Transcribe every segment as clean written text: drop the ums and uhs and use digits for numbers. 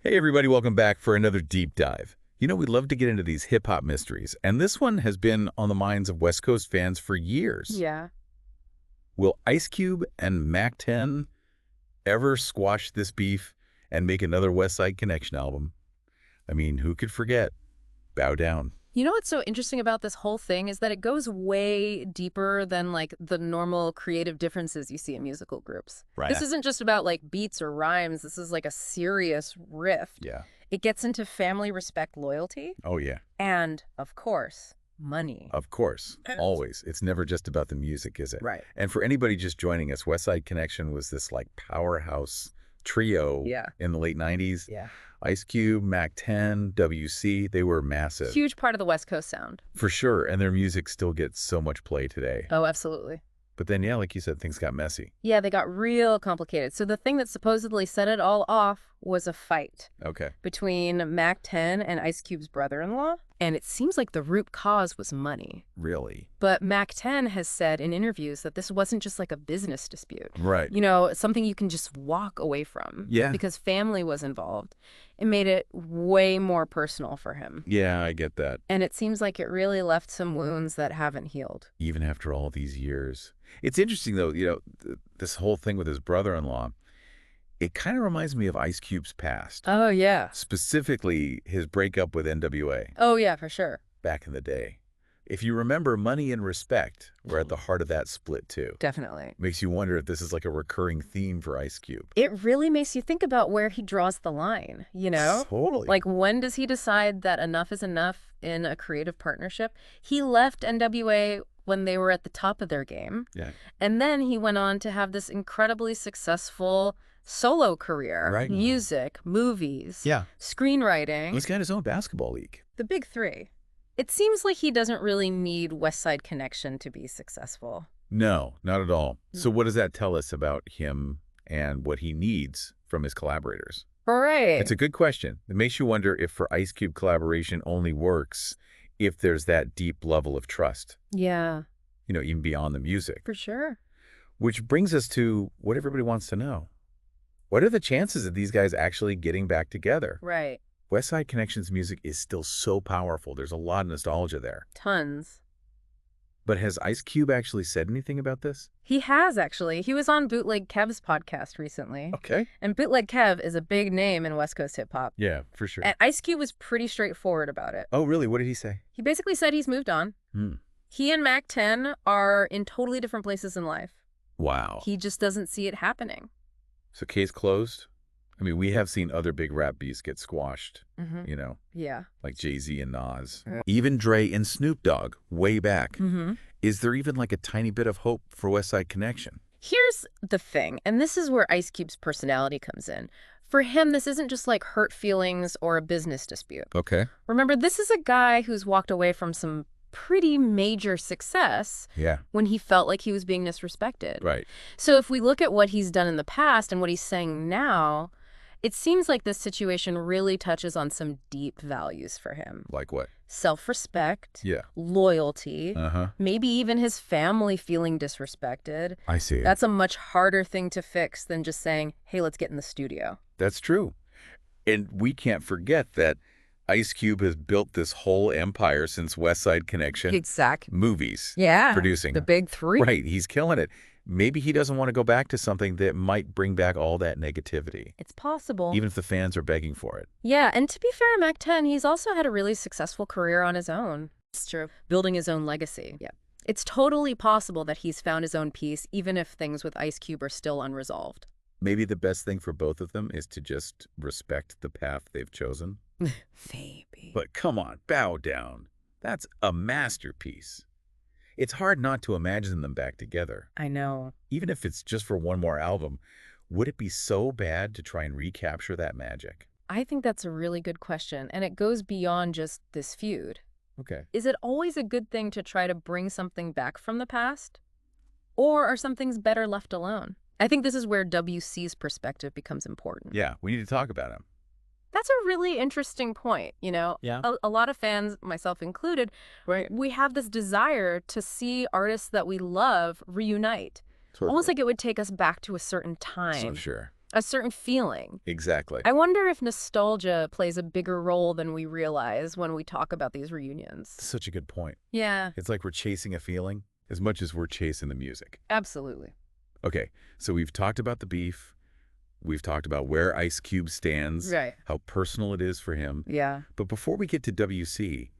Hey everybody, welcome back for another deep dive. We love to get into these hip-hop mysteries, and this one has been on the minds of West Coast fans for years. Yeah. Will Ice Cube and Mack 10 ever squash this beef and make another West Side Connection album? I mean, who could forget? Bow Down. You know what's so interesting about this whole thing is that it goes way deeper than like the normal creative differences you see in musical groups. Right. This isn't just about like beats or rhymes. This is like a serious rift. Yeah. It gets into family, respect, loyalty, Oh, yeah. and of course, money. Of course. Always. It's never just about the music, is it? Right. And for anybody just joining us, West Side Connection was this like powerhouse trio in the late 90s. Yeah. Ice Cube, Mack 10, WC, they were massive. Huge part of the West Coast sound. For sure, and their music still gets so much play today. Oh, absolutely. But then, yeah, like you said, things got messy. Yeah, they got real complicated. So the thing that supposedly set it all off was a fight Okay. between Mack 10 and Ice Cube's brother-in-law. And it seems like the root cause was money. Really? But Mack 10 has said in interviews that this wasn't just like a business dispute. Right. You know, something you can just walk away from. Yeah. Because family was involved. It made it way more personal for him. Yeah, I get that. And it seems like it really left some wounds that haven't healed. Even after all these years. It's interesting, though, this whole thing with his brother-in-law, it kind of reminds me of Ice Cube's past. Oh, yeah. Specifically, his breakup with NWA Oh, yeah, for sure. back in the day. If you remember, money and respect were at the heart of that split, too. Definitely. Makes you wonder if this is like a recurring theme for Ice Cube. It really makes you think about where he draws the line, you know? Totally. Like, when does he decide that enough is enough in a creative partnership? He left NWA when they were at the top of their game. Yeah. And then he went on to have this incredibly successful solo career. Right. Music, movies, Yeah. screenwriting. He's got his own basketball league. The big three. It seems like he doesn't really need West Side Connection to be successful. No, not at all. So what does that tell us about him and what he needs from his collaborators? Right. It's a good question. It makes you wonder if for Ice Cube collaboration only works if there's that deep level of trust, Yeah, even beyond the music. for sure. Which brings us to what everybody wants to know. What are the chances of these guys actually getting back together? Right. West Side Connection's music is still so powerful. There's a lot of nostalgia there. Tons. But has Ice Cube actually said anything about this? He has, actually. He was on Bootleg Kev's podcast recently. Okay. And Bootleg Kev is a big name in West Coast hip-hop. Yeah, for sure. And Ice Cube was pretty straightforward about it. Oh, really? What did he say? He basically said he's moved on. He and Mack 10 are in totally different places in life. Wow. He just doesn't see it happening. So case closed? I mean, we have seen other big rap beasts get squashed, Yeah. like Jay-Z and Nas. Even Dre and Snoop Dogg, way back. Is there even like a tiny bit of hope for West Side Connection? Here's the thing, and this is where Ice Cube's personality comes in. For him, this isn't just like hurt feelings or a business dispute. Okay. Remember, this is a guy who's walked away from some pretty major success Yeah. when he felt like he was being disrespected. Right. So if we look at what he's done in the past and what he's saying now, it seems like this situation really touches on some deep values for him. Like what? Self-respect, Yeah. loyalty, Uh-huh. maybe even his family feeling disrespected. I see. That's a much harder thing to fix than just saying, hey, let's get in the studio. That's true. And we can't forget that Ice Cube has built this whole empire since West Side Connection. Exactly. Movies. Yeah. Producing. The big three. Right. He's killing it. Maybe he doesn't want to go back to something that might bring back all that negativity, It's possible. even if the fans are begging for it. Yeah, and to be fair to Mack 10, he's also had a really successful career on his own. It's true. Building his own legacy. Yeah. It's totally possible that he's found his own peace, even if things with Ice Cube are still unresolved. Maybe the best thing for both of them is to just respect the path they've chosen. Maybe. But come on, Bow Down. That's a masterpiece. It's hard not to imagine them back together. I know. Even if it's just for one more album, would it be so bad to try and recapture that magic? I think that's a really good question, and it goes beyond just this feud. Okay. Is it always a good thing to try to bring something back from the past? Or are some things better left alone? I think this is where WC's perspective becomes important. Yeah, we need to talk about him. That's a really interesting point, Yeah. A lot of fans, myself included, Right. we have this desire to see artists that we love reunite. Totally. Almost like it would take us back to a certain So time. sure. A certain feeling. Exactly. I wonder if nostalgia plays a bigger role than we realize when we talk about these reunions. Such a good point. Yeah, It's like we're chasing a feeling as much as we're chasing the music. absolutely. Okay, so we've talked about the beef. We've talked about where Ice Cube stands, Right. how personal it is for him. Yeah. But before we get to WC,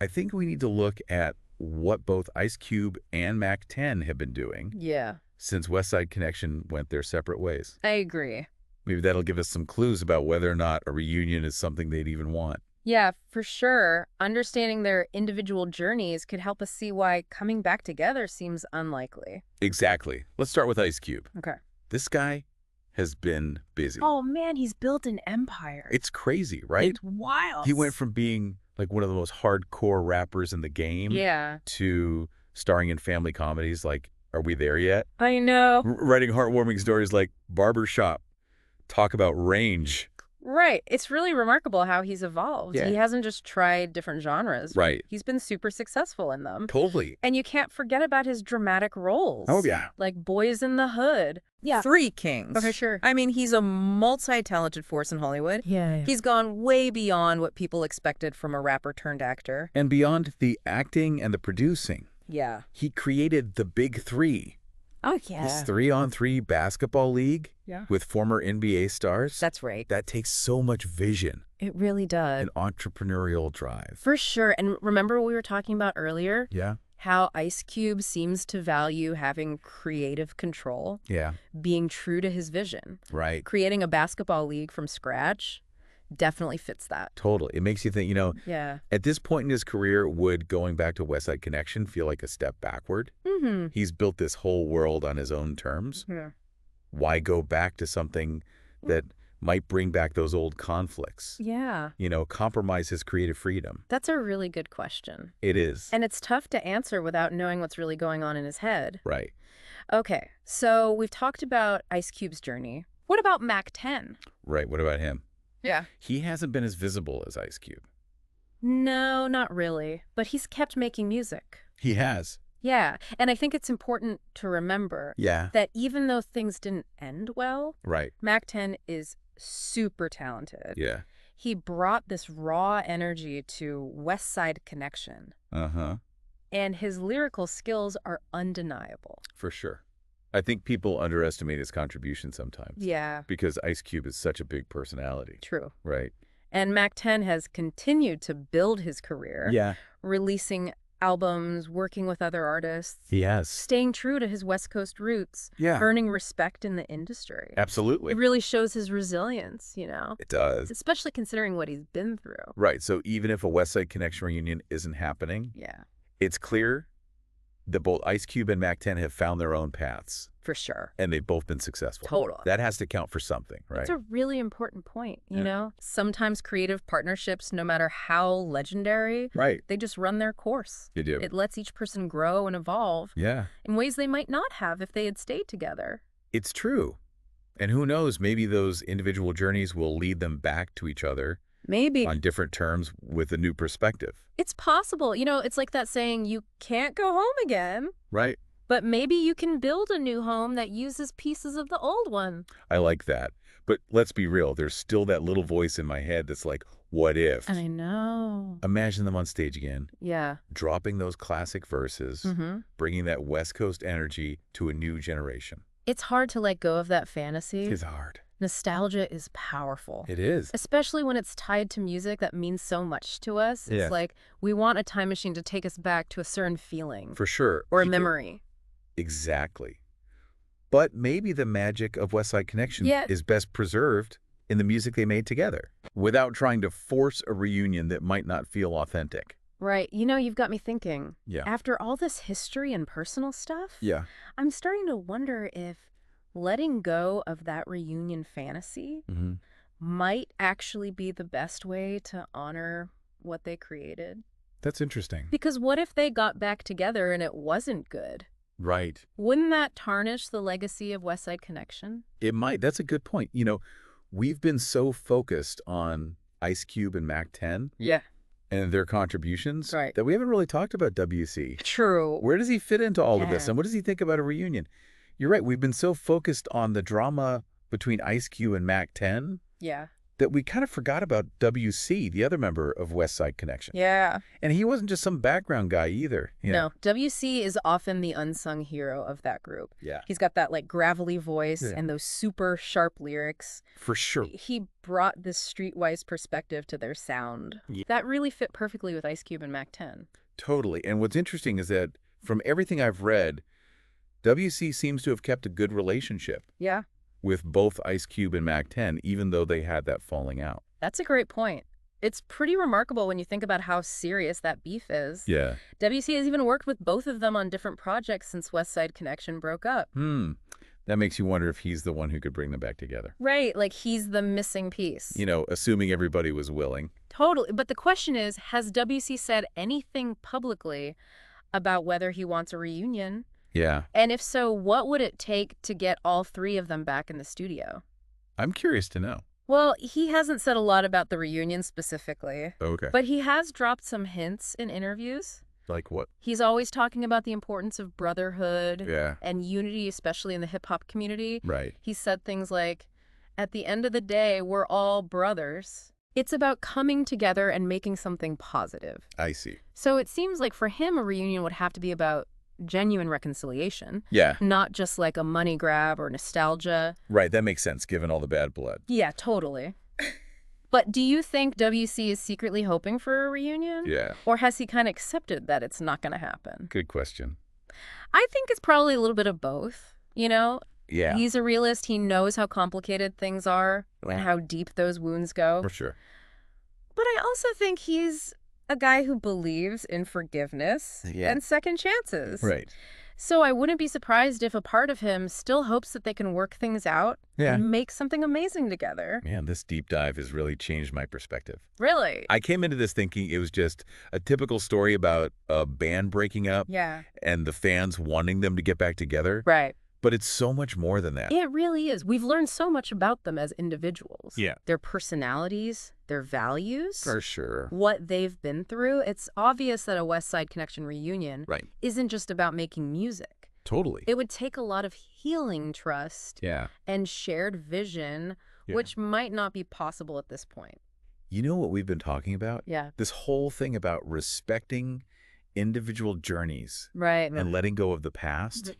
I think we need to look at what both Ice Cube and Mack 10 have been doing Yeah, since West Side Connection went their separate ways. I agree. Maybe that'll give us some clues about whether or not a reunion is something they'd even want. Yeah, for sure. Understanding their individual journeys could help us see why coming back together seems unlikely. Exactly. Let's start with Ice Cube. Okay. This guy has been busy. Oh man, he's built an empire. It's crazy, right? It's wild. He went from being like one of the most hardcore rappers in the game Yeah. to starring in family comedies like Are We There Yet? I know. Writing heartwarming stories like Barbershop. Talk about range. Right. It's really remarkable how he's evolved. Yeah. He hasn't just tried different genres. Right. He's been super successful in them. Totally. And you can't forget about his dramatic roles. Oh, yeah. Like Boys in the Hood. Yeah. Three Kings. Okay, sure. I mean, he's a multi-talented force in Hollywood. Yeah. He's gone way beyond what people expected from a rapper turned actor. And beyond the acting and the producing, Yeah. he created the Big Three. Oh, This yeah. 3-on-3 basketball league Yeah. with former NBA stars. That's right. That takes so much vision It really does. and entrepreneurial drive. For sure. And remember what we were talking about earlier? Yeah. How Ice Cube seems to value having creative control, Yeah. being true to his vision. Right. Creating a basketball league from scratch definitely fits that. Totally. It makes you think, Yeah. at this point in his career, would going back to West Side Connection feel like a step backward? Mm-hmm. He's built this whole world on his own terms. Yeah. Why go back to something that might bring back those old conflicts? Yeah. Compromise his creative freedom. That's a really good question. It is. And it's tough to answer without knowing what's really going on in his head. Right. Okay, so we've talked about Ice Cube's journey. What about Mack 10? Right. What about him? Yeah. He hasn't been as visible as Ice Cube. No, not really. But he's kept making music. He has. Yeah, and I think it's important to remember Yeah. that even though things didn't end well, Right. Mack 10 is super talented. Yeah. He brought this raw energy to West Side Connection, Uh-huh. and his lyrical skills are undeniable. For sure. I think people underestimate his contribution sometimes. Yeah, Because Ice Cube is such a big personality. true. Right. And Mack 10 has continued to build his career, Yeah. releasing albums, working with other artists, He has. staying true to his West Coast roots, Yeah. earning respect in the industry. Absolutely. It really shows his resilience, It does. especially considering what he's been through. Right. So even if a West Side Connection reunion isn't happening, Yeah, it's clear that both Ice Cube and Mack 10 have found their own paths, for sure. and they've both been successful. Totally. That has to count for something, right? That's a really important point, you Yeah. know? Sometimes creative partnerships, no matter how legendary, Right. they just run their course. You do. It lets each person grow and evolve Yeah. in ways they might not have if they had stayed together. It's true. And who knows, maybe those individual journeys will lead them back to each other Maybe. on different terms with a new perspective. It's possible. You know, it's like that saying, you can't go home again, Right. but maybe you can build a new home that uses pieces of the old one. I like that. But let's be real. There's still that little voice in my head that's like, what if? I know. Imagine them on stage again, Yeah. dropping those classic verses, Mm-hmm. bringing that West Coast energy to a new generation. It's hard to let go of that fantasy. It's hard. Nostalgia is powerful. It is. Especially when it's tied to music that means so much to us. Yeah. It's like we want a time machine to take us back to a certain feeling For sure. or a You do. memory. Exactly. But maybe the magic of West Side Connection Yeah. is best preserved in the music they made together without trying to force a reunion that might not feel authentic. Right. You know, you've got me thinking. Yeah. After all this history and personal stuff, Yeah. I'm starting to wonder if letting go of that reunion fantasy Mm-hmm. might actually be the best way to honor what they created. That's interesting. Because what if they got back together and it wasn't good? Right. Wouldn't that tarnish the legacy of West Side Connection? It might. That's a good point. We've been so focused on Ice Cube and Mack 10 Yeah. and their contributions Right. that we haven't really talked about WC. True. Where does he fit into all of this? Yeah. And what does he think about a reunion? You're right. We've been so focused on the drama between Ice Cube and Mack 10 Yeah. that we kind of forgot about WC, the other member of West Side Connection. Yeah. And he wasn't just some background guy either. No, WC is often the unsung hero of that group. Yeah. He's got that like gravelly voice Yeah. and those super sharp lyrics. For sure. He brought this streetwise perspective to their sound. Yeah. That really fit perfectly with Ice Cube and Mack 10. Totally. And what's interesting is that from everything I've read, WC seems to have kept a good relationship Yeah. with both Ice Cube and Mack 10, even though they had that falling out. That's a great point. It's pretty remarkable when you think about how serious that beef is. Yeah. WC has even worked with both of them on different projects since West Side Connection broke up. That makes you wonder if he's the one who could bring them back together. Right, like he's the missing piece. You know, assuming everybody was willing. Totally. But the question is, has WC said anything publicly about whether he wants a reunion? Yeah. And if so, what would it take to get all three of them back in the studio? I'm curious to know. Well, he hasn't said a lot about the reunion specifically, Okay. but he has dropped some hints in interviews. Like what? He's always talking about the importance of brotherhood Yeah. and unity, especially in the hip-hop community. Right. He said things like, at the end of the day, we're all brothers. It's about coming together and making something positive. I see. So it seems like for him, a reunion would have to be about genuine reconciliation, Yeah. not just like a money grab or nostalgia. Right. That makes sense, given all the bad blood. Yeah, totally. But do you think WC is secretly hoping for a reunion? Yeah. Or has he kind of accepted that it's not going to happen? Good question. I think it's probably a little bit of both, you know? Yeah. He's a realist. He knows how complicated things are and how deep those wounds go. For sure. But I also think he's a guy who believes in forgiveness and second chances. Right. So I wouldn't be surprised if a part of him still hopes that they can work things out Yeah. and make something amazing together. Man, this deep dive has really changed my perspective. Really? I came into this thinking it was just a typical story about a band breaking up Yeah. and the fans wanting them to get back together. Right. But it's so much more than that. It really is. We've learned so much about them as individuals. Yeah. Their personalities, their values, For sure. what they've been through. It's obvious that a West Side Connection reunion Right. isn't just about making music. Totally. It would take a lot of healing trust Yeah. and shared vision, Yeah. which might not be possible at this point. You know what we've been talking about? Yeah. This whole thing about respecting individual journeys Right. and letting go of the past.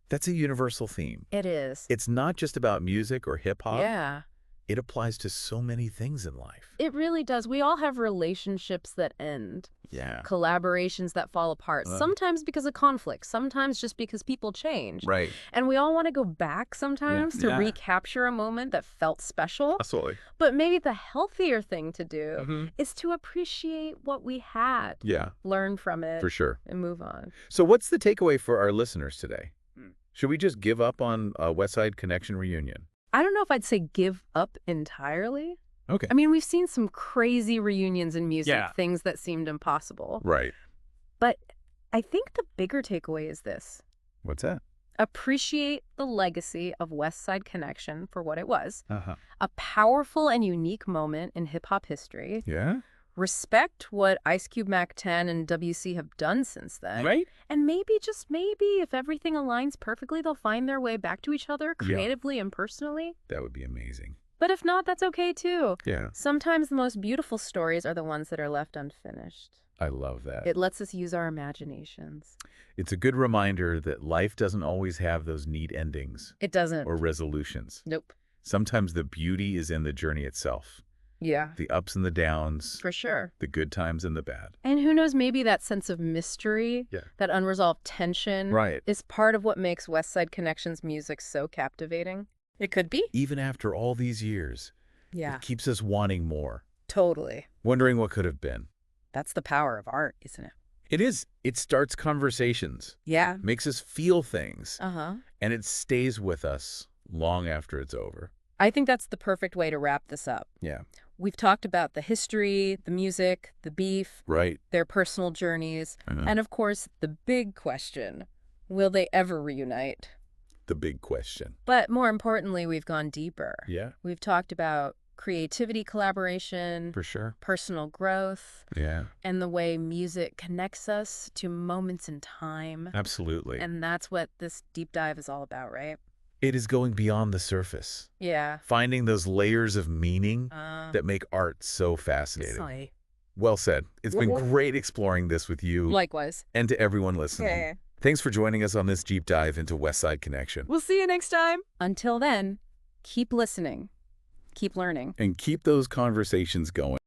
That's a universal theme. It is. It's not just about music or hip hop. Yeah. It applies to so many things in life. It really does. We all have relationships that end, Yeah. collaborations that fall apart, sometimes because of conflict, sometimes just because people change. Right. And we all want to go back sometimes to Yeah. recapture a moment that felt special. Absolutely. But maybe the healthier thing to do Mhm. is to appreciate what we had, Yeah, learn from it, for sure. and move on. So what's the takeaway for our listeners today? Should we just give up on a West Side Connection reunion? I don't know if I'd say give up entirely. Okay. I mean, we've seen some crazy reunions in music, Yeah. things that seemed impossible. Right. But I think the bigger takeaway is this. What's that? Appreciate the legacy of West Side Connection for what it was. Uh-huh. A powerful and unique moment in hip-hop history. Yeah? Respect what Ice Cube, Mack 10, and WC have done since then. Right? And maybe, just maybe, if everything aligns perfectly, they'll find their way back to each other creatively and personally. That would be amazing. But if not, that's okay too. Yeah. Sometimes the most beautiful stories are the ones that are left unfinished. I love that. It lets us use our imaginations. It's a good reminder that life doesn't always have those neat endings It doesn't. or resolutions. Nope. Sometimes the beauty is in the journey itself. Yeah. The ups and the downs, For sure. the good times and the bad. And who knows, maybe that sense of mystery, Yeah. that unresolved tension, Right. is part of what makes West Side Connection's music so captivating. It could be. Even after all these years, Yeah, it keeps us wanting more, totally. wondering what could have been. That's the power of art, isn't it? It is. It starts conversations, Yeah. makes us feel things, Uh-huh. and it stays with us long after it's over. I think that's the perfect way to wrap this up. Yeah. We've talked about the history, the music, the beef, Right. their personal journeys, and of course, the big question, will they ever reunite? The big question. But more importantly, we've gone deeper. Yeah, We've talked about creativity, collaboration, for sure. personal growth, Yeah, and the way music connects us to moments in time. absolutely. And that's what this deep dive is all about, right? It is going beyond the surface, Yeah. finding those layers of meaning that make art so fascinating. Sorry. Well said. It's been great exploring this with you Likewise. and to everyone listening. Okay. Thanks for joining us on this deep dive into West Side Connection. We'll see you next time. Until then, keep listening. Keep learning. And keep those conversations going.